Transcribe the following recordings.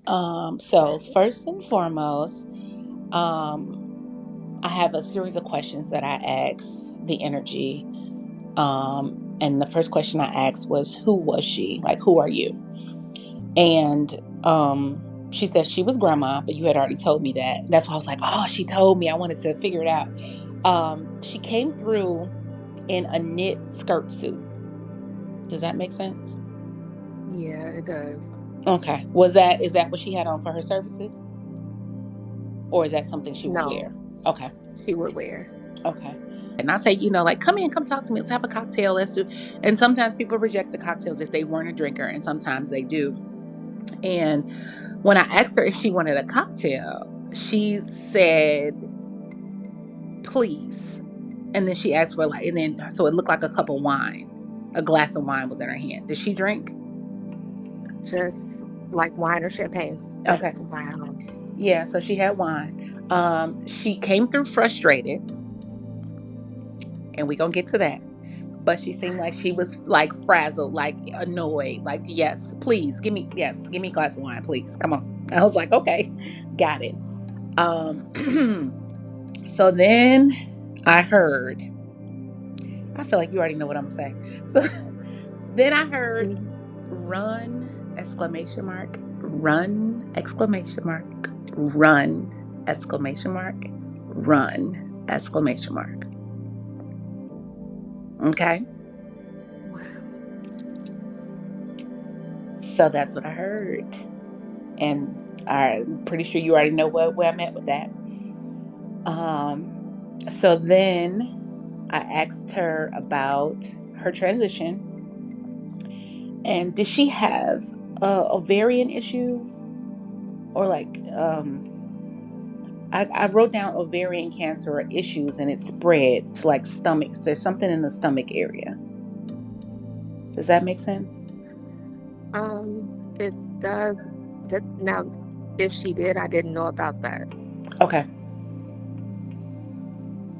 So first and foremost, I have a series of questions that I ask the energy. And the first question I asked was, who was she? Like, who are you? And she said she was grandma, but you had already told me that. That's why I was like, oh, she told me. I wanted to figure it out. She came through in a knit skirt suit. Does that make sense? Yeah, it does. Okay. Is that what she had on for her services? Or is that something she would No, wear? Okay. she would wear. Okay. And I say, like, come in, come talk to me. Let's have a cocktail. Let's do. And sometimes people reject the cocktails if they weren't a drinker, and sometimes they do. And when I asked her if she wanted a cocktail, she said, please. And then she asked for like, and then so it looked like a cup of wine. A glass of wine was in her hand. Did she drink? Just like wine or champagne. That's Okay. wow. Yeah, so she had wine. She came through frustrated, and we gonna get to that. But she seemed like she was like frazzled, like annoyed, like, yes, please give me a glass of wine, please. Come on. I was like, okay, got it. Um so then I heard, I feel like you already know what I'm gonna say. So then I heard Mhm. run exclamation mark, run exclamation mark, run exclamation mark, run exclamation mark. Okay. Wow. So that's what I heard. And I'm pretty sure you already know where I'm at with that. Um, so then I asked her about her transition, and did she have ovarian issues, or like I wrote down ovarian cancer or issues, and it spread to like stomachs. There's something in the stomach area. Does that make sense? It does. That now, if she did, I didn't know about that. Okay.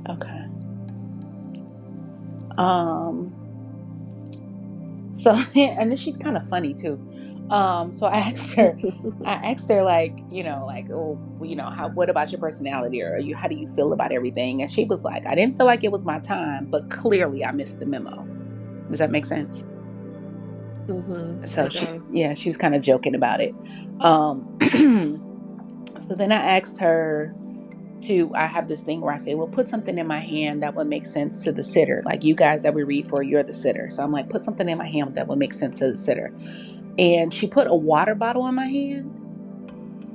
Okay. Um, So and then she's kind of funny too. So I asked her like, like, oh, how, what about your personality, or how do you feel about everything? And she was like, I didn't feel like it was my time, but clearly I missed the memo. Does that make sense? So It does. she was kind of joking about it. So then I asked her I have this thing where I say, well, put something in my hand that would make sense to the sitter. Like, you guys that we read for, you're the sitter. So I'm like, put something in my hand that would make sense to the sitter. And she put a water bottle in my hand.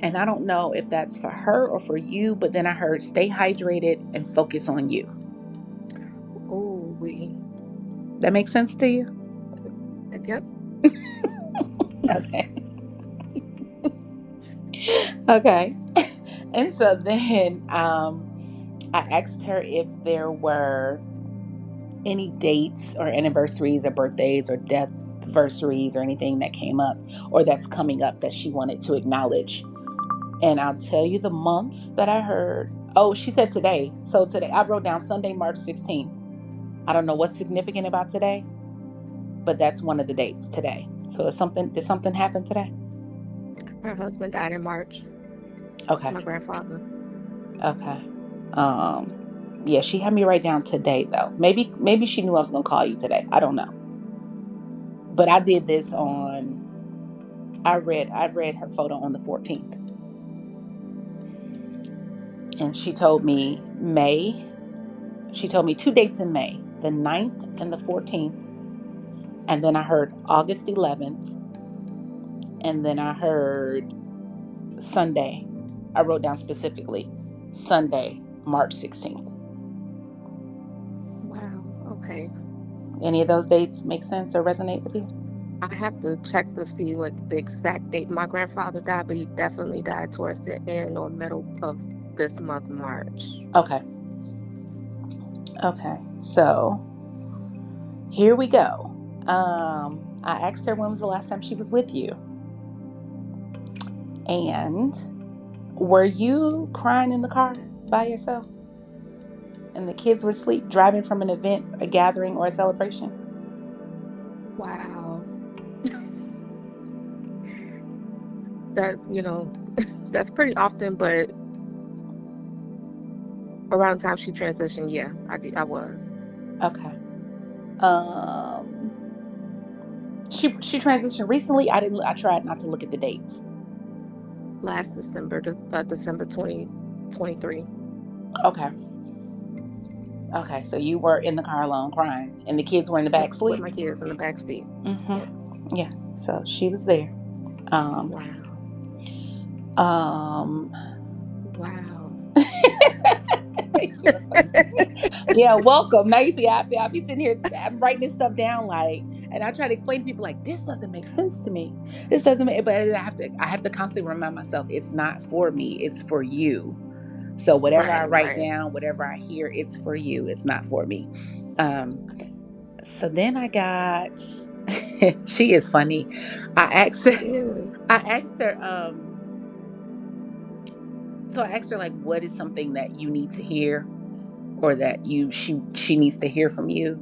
And I don't know if that's for her or for you, but then I heard, stay hydrated and focus on you. Oh, we. That makes sense to you? Yep. Okay. Okay. And so then I asked her if there were any dates or anniversaries or birthdays or death anniversaries or anything that came up or that's coming up that she wanted to acknowledge. And I'll tell you the months that I heard. Oh, she said today. So today I wrote down Sunday, March 16th. I don't know what's significant about today, but that's one of the dates today. So did something happen today? Her husband died in March. Okay. My grandfather. Okay. Um yeah, she had me write down today though. Maybe she knew I was gonna call you today. I don't know. But I did this on I read her photo on the 14th. And she told me two dates in May, the 9th and the 14th. And then I heard August 11th. And then I heard Sunday. I wrote down specifically Sunday, March 16th. Wow. Okay. Any of those dates make sense or resonate with you? I have to check to see what the exact date my grandfather died, but he definitely died towards the end or middle of this month, March. Okay. Okay. So here we go. I asked her when was the last time she was with you. And were you crying in the car by yourself? And the kids were asleep driving from an event, a gathering, or a celebration? Wow. that, that's pretty often, but around the time she transitioned, yeah, I was. Okay. Um, she transitioned recently. I didn't. I tried not to look at the dates. Last December, December 2023. Okay. Okay. So you were in the car alone crying, and the kids were in the Yep, back with sleep. my kids in the back seat. Yep. Yeah. So she was there. Um. Wow. Um. Wow. You're funny. Yeah, welcome. Now you see, I be sitting here, I'm writing this stuff down, like, and I try to explain to people, like, this doesn't make sense to me. This doesn't make, but I have to constantly remind myself, it's not for me, it's for you. So whatever I Right, write right. down, whatever I hear, it's for you. It's not for me. Um, so then I got, she is funny. I asked her, She is. I asked her, so I asked her, like, what is something that you need to hear, or that she needs to hear from you.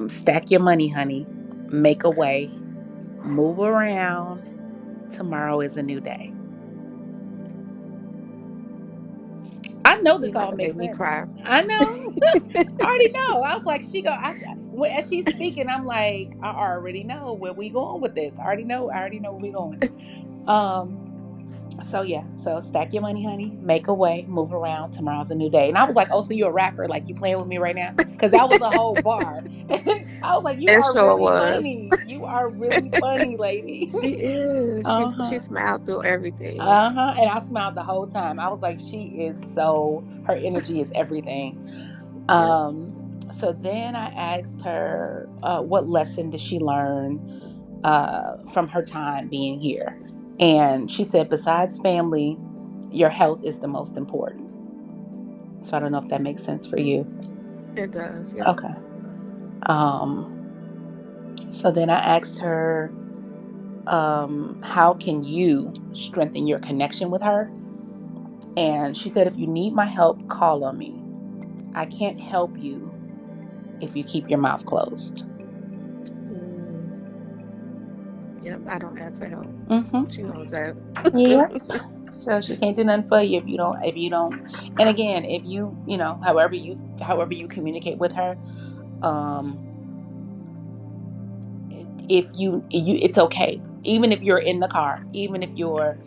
Stack your money, honey. Make a way. Move around. Tomorrow is a new day. I know You this about all to makes make me sense. cry. I know. I already know. I was like, as she's speaking, I'm like, I already know where we going with this. I already know. I already know where we going. Um, So yeah, so stack your money, honey. Make a way, move around. Tomorrow's a new day. And I was like, oh, so you're a rapper? Like you playing with me right now? Because that was a whole bar. And I was like, you It are sure really was. funny. You are really funny, lady. She is. She Uh she huh. smiled through everything. Uh huh. And I smiled the whole time. I was like, she is so. Her energy is everything. Yep. Um. So then I asked her, what lesson did she learn from her time being here? And she said, besides family, your health is the most important. So I don't know if that makes sense for you. It does. Yep. Okay. Um, so then I asked her, how can you strengthen your connection with her? And she said, if you need my help, call on me. I can't help you if you keep your mouth closed. Mm, yep. I don't ask for help. Mm-hmm. She knows that. Yep. So she can't do nothing for you if you don't. And again, if however you communicate with her, um, if it's okay, even if you're in the car, even if you're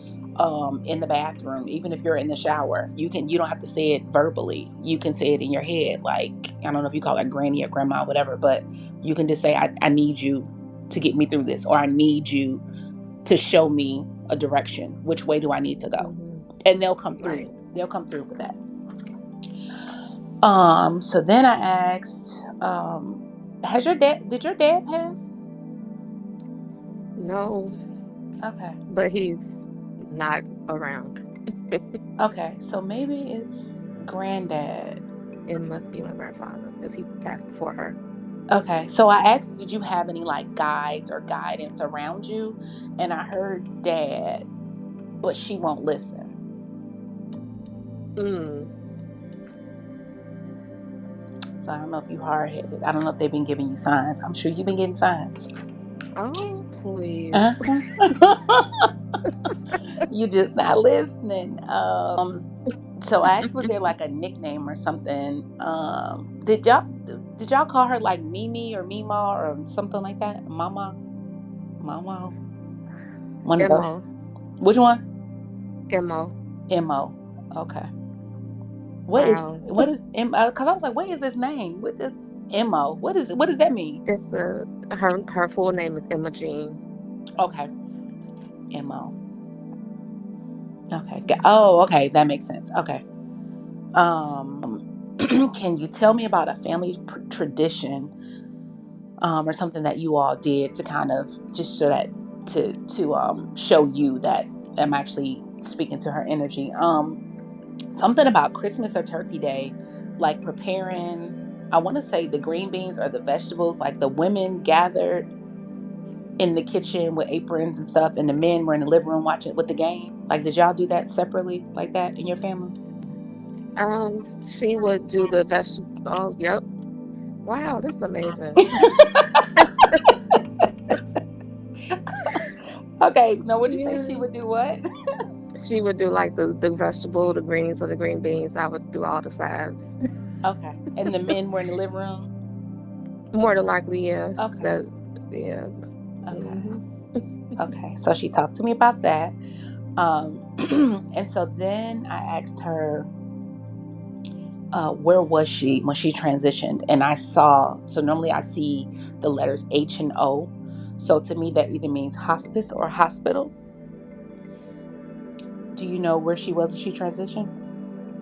in the bathroom, even if you're in the shower, you don't have to say it verbally. You can say it in your head, like, I don't know if you call it granny or grandma, whatever, but you can just say, I need you to get me through this, or I need you to show me a direction. Which way do I need to go? Hmm. And they'll come through. Right. They'll come through with that. So then I asked, has your dad did your dad pass? No, Okay. but he's not around. Okay. So maybe it's granddad. It must be my grandfather because he passed before her. Okay. So I asked, did you have any like guides or guidance around you? And I heard dad, but she won't listen. Mm. So I don't know if you hard headed. I don't know if they've been giving you signs. I'm sure you've been getting signs. Oh, please. Uh-huh. You just not listening. So I asked, was there like a nickname or something? Did y'all call her like Mimi or Mima or something like that? Mama, Mama, one of those. Mo. Which one? Mo. Mo. Okay. Wow. What is M? Because I was like, what is this name? What is Mo? What does that mean? It's her full name is Emma Jean. Okay, Mo. Okay. Oh, okay, that makes sense. Okay. Can you tell me about a family tradition, or something that you all did to kind of just so that to show you that I'm actually speaking to her energy? Something about Christmas or Turkey Day, like preparing. I want to say the green beans or the vegetables. Like the women gathered in the kitchen with aprons and stuff, and the men were in the living room watching with the game. Like, did y'all do that separately, like that in your family? She would do the vegetable. Oh, yep. Wow, this is amazing. Okay, now what did you say she Yeah. would do what? She would do like the vegetable, the greens or the green beans. I would do all the sides. Okay. And the men were in the living room? More than likely, yeah. Okay. That, yeah. Okay. Hmm. Okay. So she talked to me about that. And so then I asked her, where was she when she transitioned? And I saw, so normally I see the letters H and O. So to me, that either means hospice or hospital. Do you know where she was when she transitioned?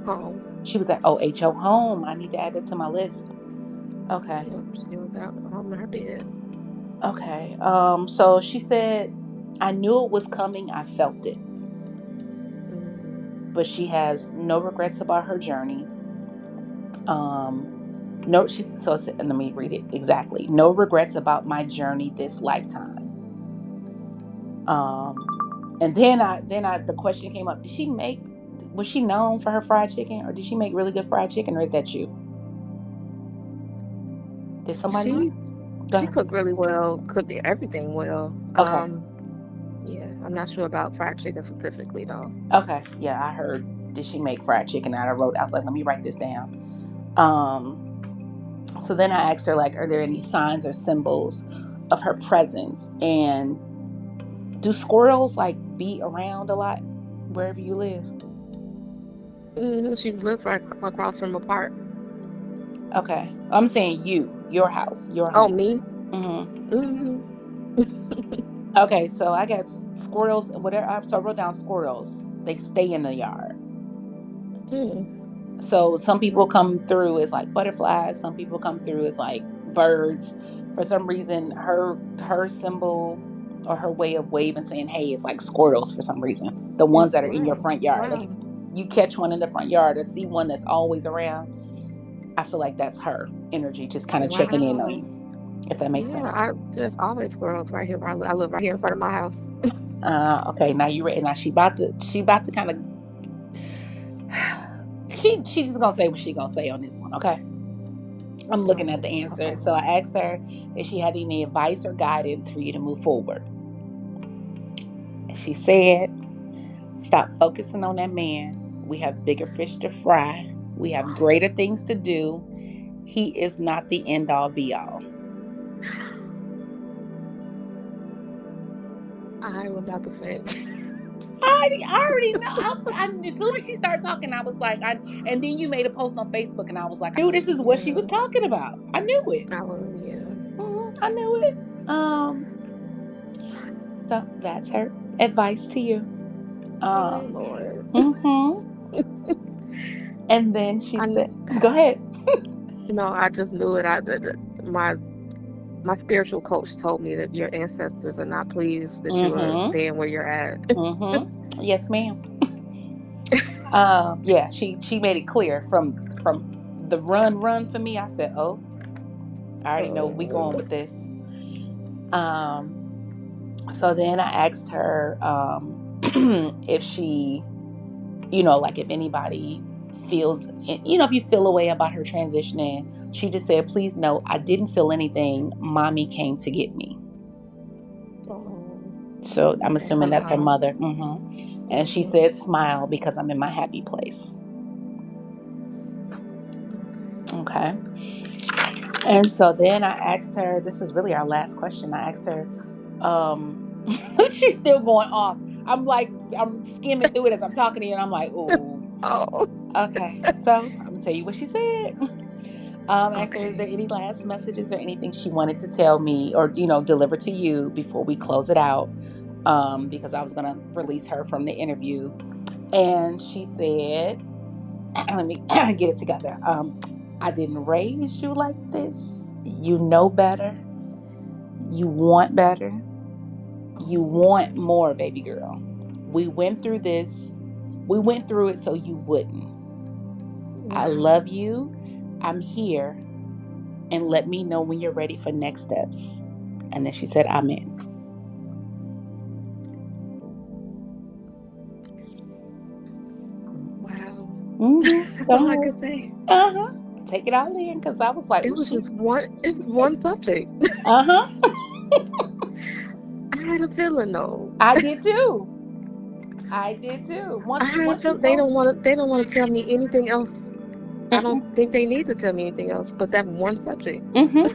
Home. She was at OHO home. I need to add it to my list. Okay. Yep. She was out home in her bed. Okay. So she said, I knew it was coming. I felt it. Mm. But she has no regrets about her journey. Um, no, she so it's, and let me read it exactly. No regrets about my journey this lifetime. Um, and then the question came up: Did she make? Was she known for her fried chicken, or did she make really good fried chicken, or is that you? Did somebody? She Go she ahead. cooked really well, cooked everything well. Okay. Yeah, I'm not sure about fried chicken specifically though. Okay. Yeah, I heard. Did she make fried chicken? And I wrote. I was like, let me write this down. So then I asked her, like, are there any signs or symbols of her presence? And do squirrels like be around a lot wherever you live? She lives right across from a park. Okay, I'm saying your house, your Oh, home. me? Hmm. Hmm. Okay, so I guess squirrels, whatever. So I wrote down squirrels. They stay in the yard. Mm. So some people come through as like butterflies. Some people come through as like birds. For some reason, her symbol or her way of waving, saying "Hey," is like squirrels. For some reason, the It's ones that are in your squirrel. front yard. Like if Wow. you catch one in the front yard or see one that's always around, I feel like that's her energy, just kind of checking in on Wow. you. If that makes Yeah, sense. I there's always squirrels right here where I live right here in front of my house. Okay, now you ready? Now she about to kind of she's gonna say what she gonna say on this one. Okay. I'm looking at the answer. Okay. So I asked her if she had any advice or guidance for you to move forward. And she said, stop focusing on that man. We have bigger fish to fry. We have greater things to do. He is not the end all be all. I'm about to faint. I already know. As soon as she started talking, I was like, and then you made a post on Facebook, and I was like, I knew this is what she was Yeah, talking about. I knew it. yeah. I knew it. So that's her advice to you. Oh Um, Lord. hmm And then she I said, "Go ahead." no, I just knew it. My spiritual coach told me that your ancestors are not pleased that you are Mm-hmm. staying where you're at. Yes, ma'am. Yeah, she made it clear from the run for me. I said, "Oh, I already know where we going Oh. with this." Um, so then I asked her if she, like if anybody feels, if you feel a way about her transitioning. She just said, "Please note, I didn't feel anything. Mommy came to get me." Oh. So I'm Okay, assuming her that's her mom. mother. And she Hmm. said, smile because I'm in my happy place. Okay. Okay. And so then I asked her, this is really our last question. I asked her, um, she's still going off. I'm like, I'm skimming through it as I'm talking to you, and I'm like, oh, Oh. okay. So I'm gonna tell you what she said. I asked her, is there Okay. any last messages or anything she wanted to tell me or, deliver to you before we close it out? Because I was gonna release her from the interview. And she said, let me get it together. I didn't raise you like this. You know better. You want better. You Oh. want more, baby girl. We went through this. We went through it so you wouldn't. I Wow. love you. I'm here. And let me know when you're ready for next steps. And then she said, Amen. Wow. Mm-hmm. That's all I Don't could worry. say. Uh-huh. Take it all in because I was like, It oh, was just one. It was one subject. uh-huh. I had a feeling though. I did too. I did too. I Once had a once you feeling they go. don't want to. They don't want to tell me anything else. I don't Mm-mm, think they need to tell me anything else but that one subject. mm-hmm.